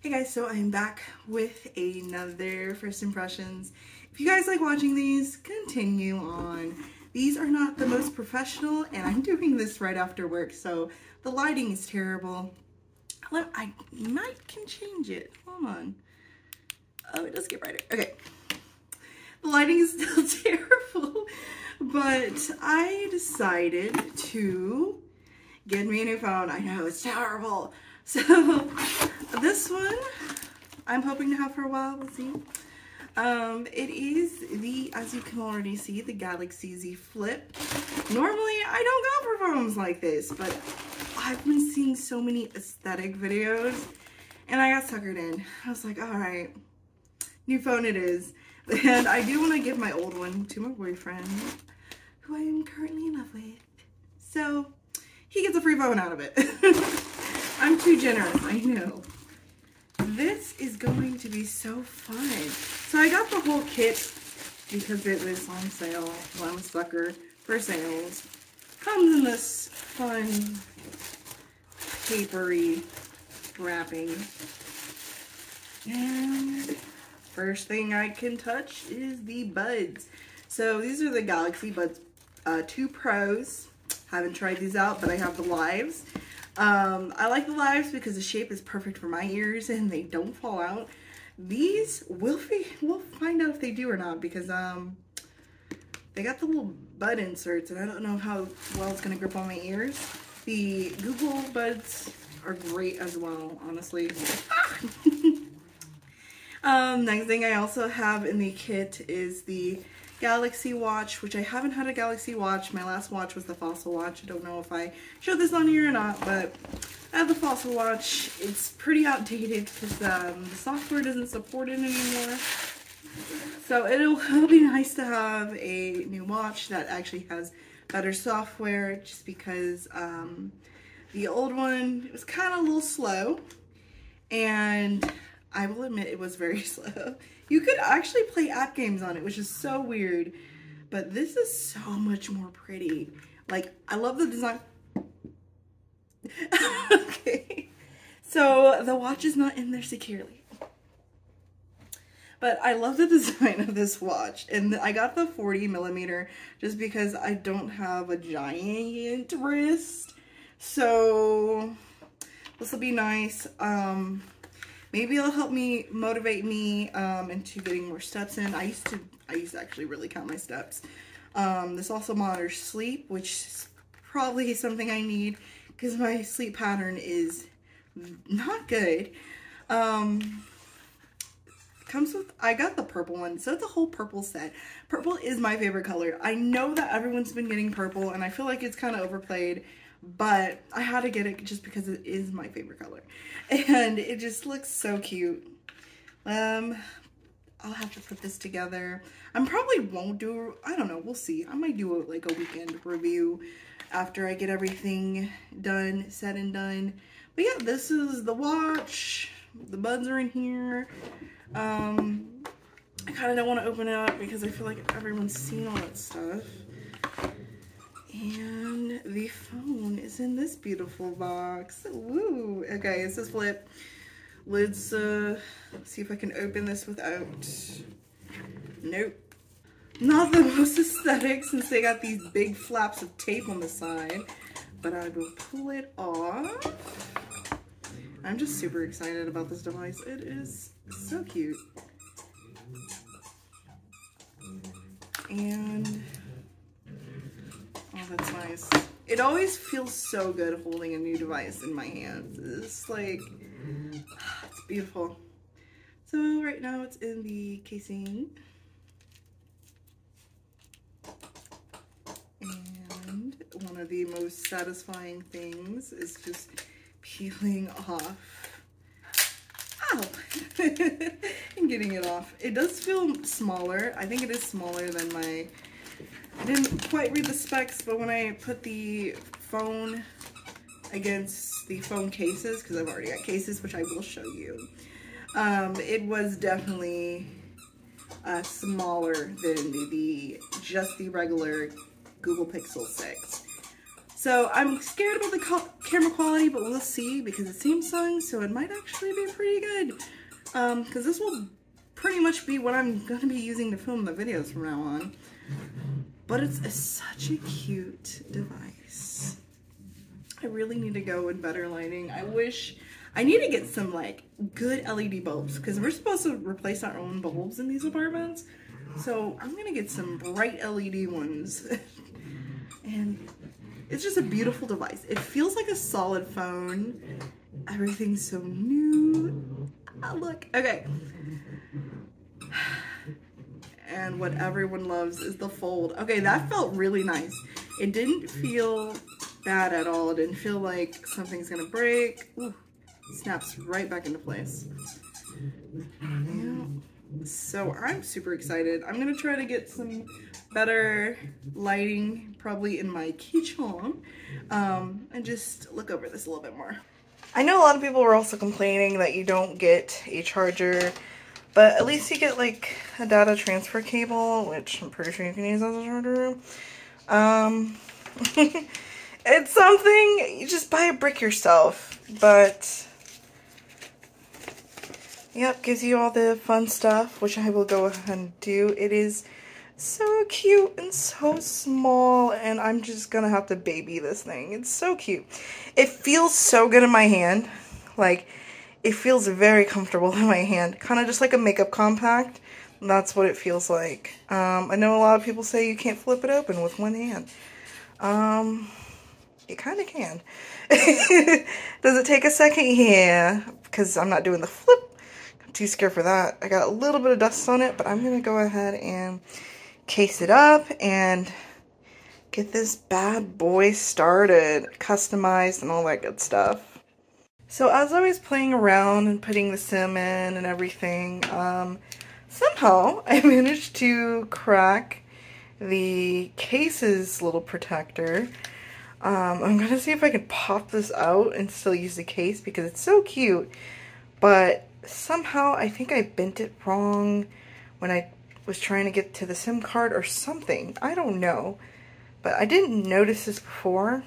Hey guys, so I'm back with another first impressions. If you guys like watching these, continue on. These are not the most professional, and I'm doing this right after work, so the lighting is terrible. I can change it. Hold on. Oh, it does get brighter. Okay. The lighting is still terrible, but I decided to get me a new phone. I know it's terrible. So this one I'm hoping to have for a while. We'll see. It is the, as you can already see, the Galaxy Z Flip. Normally I don't go for phones like this, but I've been seeing so many aesthetic videos and I got suckered in. I was like, all right, new phone it is. And I do want to give my old one to my boyfriend, who I am currently in love with. So he gets a free phone out of it. I'm too generous, I know. This is going to be so fun. So I got the whole kit because it was on sale. Well, I'm a sucker for sales. Comes in this fun, papery wrapping. And first thing I can touch is the buds. So these are the Galaxy Buds 2 Pros. Haven't tried these out, but I have the lives. I like the lives because the shape is perfect for my ears and they don't fall out. These, we'll find out if they do or not, because they got the little bud inserts and I don't know how well it's gonna grip on my ears. The Google Buds are great as well, honestly. Next thing I also have in the kit is the Galaxy Watch, which I haven't had a Galaxy Watch. My last watch was the Fossil Watch. I don't know if I showed this on here or not, but I have the Fossil Watch. It's pretty outdated because the software doesn't support it anymore. So it'll be nice to have a new watch that actually has better software, just because the old one was kind of a little slow, and I will admit it was very slow. You could actually play app games on it, which is so weird, but this is so much more pretty. Like, I love the design. Okay, so the watch is not in there securely, but I love the design of this watch, and I got the 40mm just because I don't have a giant wrist, so this will be nice. Maybe it'll help me motivate me into getting more steps in. I used to actually really count my steps. This also monitors sleep, which is probably something I need because my sleep pattern is not good. Comes with, I got the purple one, so it's a whole purple set. Purple is my favorite color. I know that everyone's been getting purple and I feel like it's kind of overplayed, but I had to get it just because it is my favorite color. And it just looks so cute. I'll have to put this together. I probably won't do, I don't know, we'll see. I might do like a weekend review after I get everything done, said and done. But yeah, this is the watch. The buds are in here. I kind of don't want to open it up because I feel like everyone's seen all that stuff. And the phone is in this beautiful box. Woo! Okay, it says flip. Let's see if I can open this without. Nope. Not the most aesthetic since they got these big flaps of tape on the side. But I will pull it off. I'm just super excited about this device. It is so cute. And oh, that's nice. It always feels so good holding a new device in my hands. It's like, it's beautiful. So right now it's in the casing. And one of the most satisfying things is just peeling off. Ow! And getting it off. It does feel smaller. I think it is smaller than my, I didn't quite read the specs, but when I put the phone against the phone cases, because I've already got cases, which I will show you, it was definitely smaller than just the regular Google Pixel 6. So I'm scared about the camera quality, but we'll see because it's Samsung, so it might actually be pretty good. Because this will pretty much be what I'm going to be using to film the videos from now on. But it's such a cute device. I really need to go with better lighting. I need to get some like good LED bulbs because we're supposed to replace our own bulbs in these apartments. So I'm gonna get some bright LED ones. And it's just a beautiful device. It feels like a solid phone. Everything's so new. Ah, look, okay. And what everyone loves is the fold. Okay, that felt really nice. It didn't feel bad at all. It didn't feel like something's gonna break. Ooh, snaps right back into place. Yeah. So I'm super excited. I'm gonna try to get some better lighting probably in my kitchen and just look over this a little bit more. I know a lot of people were also complaining that you don't get a charger, but at least you get like a data transfer cable, which I'm pretty sure you can use as a charger. It's something, you just buy a brick yourself, but yep, gives you all the fun stuff, which I will go ahead and do. It is so cute and so small, and I'm just gonna have to baby this thing. It's so cute. It feels so good in my hand. Like, it feels very comfortable in my hand. Kind of just like a makeup compact. That's what it feels like. I know a lot of people say you can't flip it open with one hand. You kind of can. Does it take a second? Yeah, because I'm not doing the flip. I'm too scared for that. I got a little bit of dust on it, but I'm going to go ahead and case it up and get this bad boy started, customized and all that good stuff. So as I was playing around and putting the SIM in and everything, somehow I managed to crack the case's little protector. I'm gonna see if I can pop this out and still use the case because it's so cute, but somehow I think I bent it wrong when I was trying to get to the SIM card or something. I don't know, but I didn't notice this before.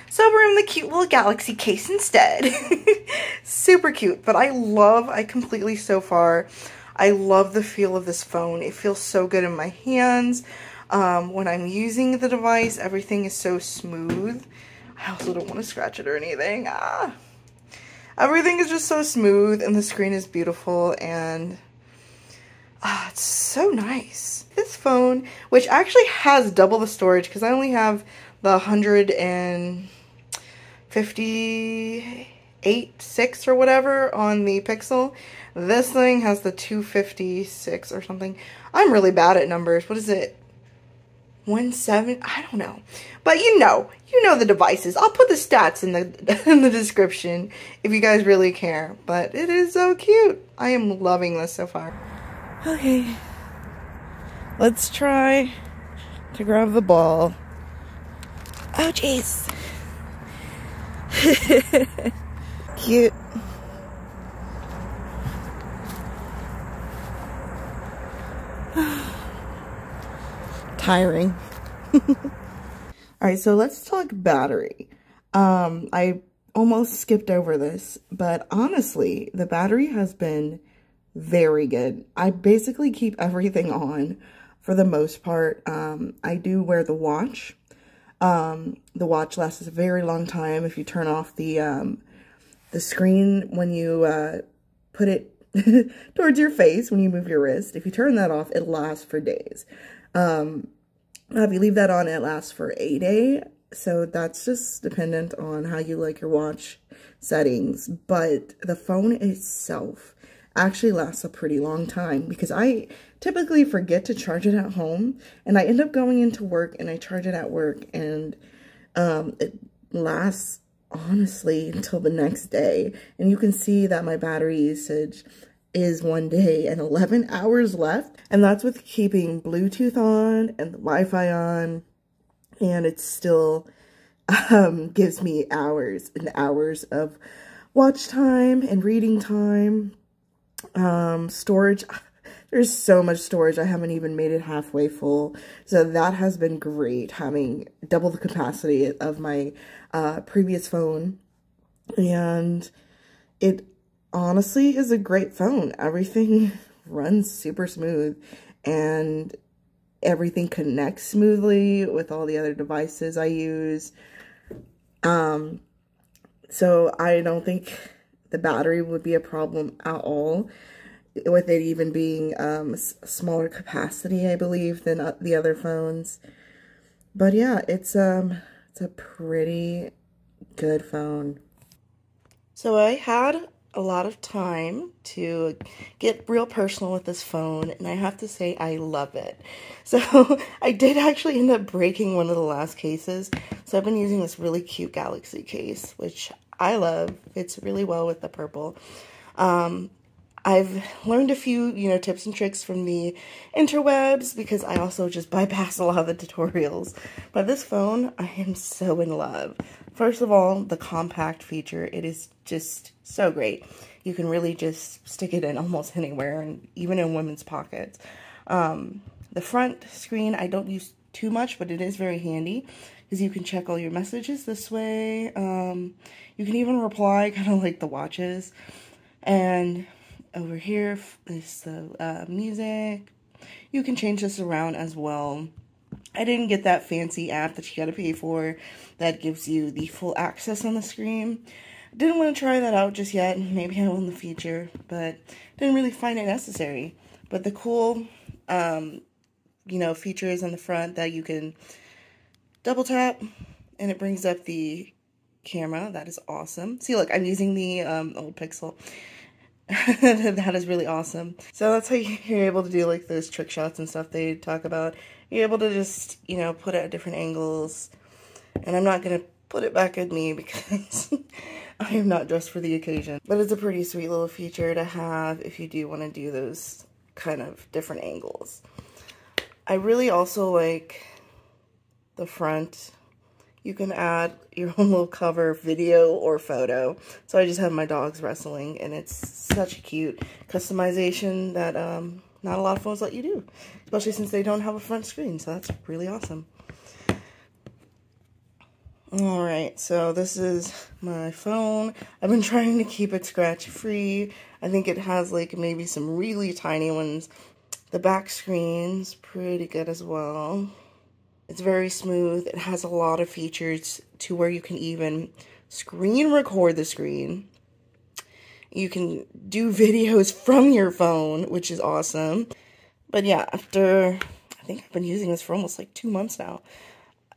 So we're in the cute little Galaxy case instead. Super cute, but I completely so far, I love the feel of this phone. It feels so good in my hands. When I'm using the device, everything is so smooth. I also don't want to scratch it or anything. Everything is just so smooth and the screen is beautiful and it's so nice. This phone, which actually has double the storage because I only have the 158.6 or whatever on the Pixel. This thing has the 256 or something. I'm really bad at numbers. What is it? 17? I don't know. But you know the devices. I'll put the stats in the description if you guys really care. But it is so cute. I am loving this so far. Okay. Let's try to grab the ball. Oh, jeez. Cute. Tiring. Alright, so let's talk battery. I almost skipped over this, but honestly, the battery has been very good. I basically keep everything on for the most part. I do wear the watch. The watch lasts a very long time. If you turn off the screen when you put it towards your face, when you move your wrist, if you turn that off, it lasts for days. If you leave that on, it lasts for a day. So that's just dependent on how you like your watch settings. But the phone itself actually lasts a pretty long time because I typically forget to charge it at home and I end up going into work and I charge it at work and it lasts honestly until the next day. And you can see that my battery usage is 1 day and 11 hours left, and that's with keeping Bluetooth on and the Wi-Fi on, and it still gives me hours and hours of watch time and reading time. Storage, There's so much storage. I haven't even made it halfway full. So that has been great, having double the capacity of my previous phone. And it honestly is a great phone. Everything runs super smooth and everything connects smoothly with all the other devices I use. So I don't think the battery would be a problem at all, with it even being smaller capacity, I believe, than the other phones. But yeah, it's a pretty good phone. So I had a lot of time to get real personal with this phone, and I have to say I love it. So I did actually end up breaking one of the last cases. So I've been using this really cute Galaxy case, which I love. Fits really well with the purple. I've learned a few, tips and tricks from the interwebs, because I also just bypass a lot of the tutorials. But this phone, I am so in love. First of all, the compact feature, it is just so great. You can really just stick it in almost anywhere, and even in women's pockets. The front screen, I don't use too much, but it is very handy, because you can check all your messages this way. You can even reply, kind of like the watches. And over here is the music. You can change this around as well. I didn't get that fancy app that you gotta pay for that gives you the full access on the screen. Didn't want to try that out just yet. Maybe I will in the future, but didn't really find it necessary. But the cool, features on the front that you can double tap and it brings up the camera. That is awesome. See, look, I'm using the old Pixel. That is really awesome. So that's how you're able to do like those trick shots and stuff they talk about. You're able to just, put it at different angles. And I'm not going to put it back at me because I am not dressed for the occasion. But it's a pretty sweet little feature to have if you do want to do those kind of different angles. I really also like the front. You can add your own little cover video or photo. So I just have my dogs wrestling, and it's such a cute customization that not a lot of phones let you do, especially since they don't have a front screen. So that's really awesome. Alright, so this is my phone. I've been trying to keep it scratch free. I think it has like maybe some really tiny ones. The back screen's pretty good as well. It's very smooth. It has a lot of features to where you can even screen record the screen. You can do videos from your phone, which is awesome. But yeah, I think I've been using this for almost like 2 months now.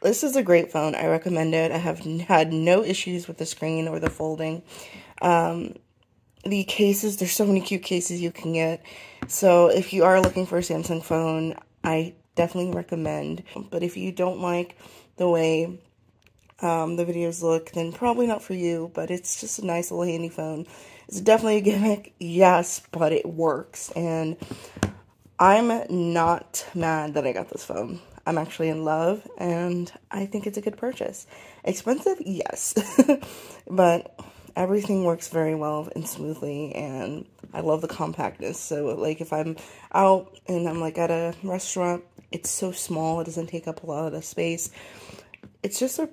This is a great phone. I recommend it. I have had no issues with the screen or the folding. The cases, there's so many cute cases you can get. So if you are looking for a Samsung phone, I definitely recommend. But if you don't like the way the videos look, then probably not for you. But it's just a nice little handy phone. It's definitely a gimmick, yes, but it works. And I'm not mad that I got this phone. I'm actually in love, and I think it's a good purchase. Expensive? Yes. But everything works very well and smoothly, and I love the compactness. So, like, if I'm out and I'm, like, at a restaurant, it's so small. It doesn't take up a lot of the space. It's just a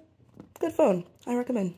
good phone. I recommend.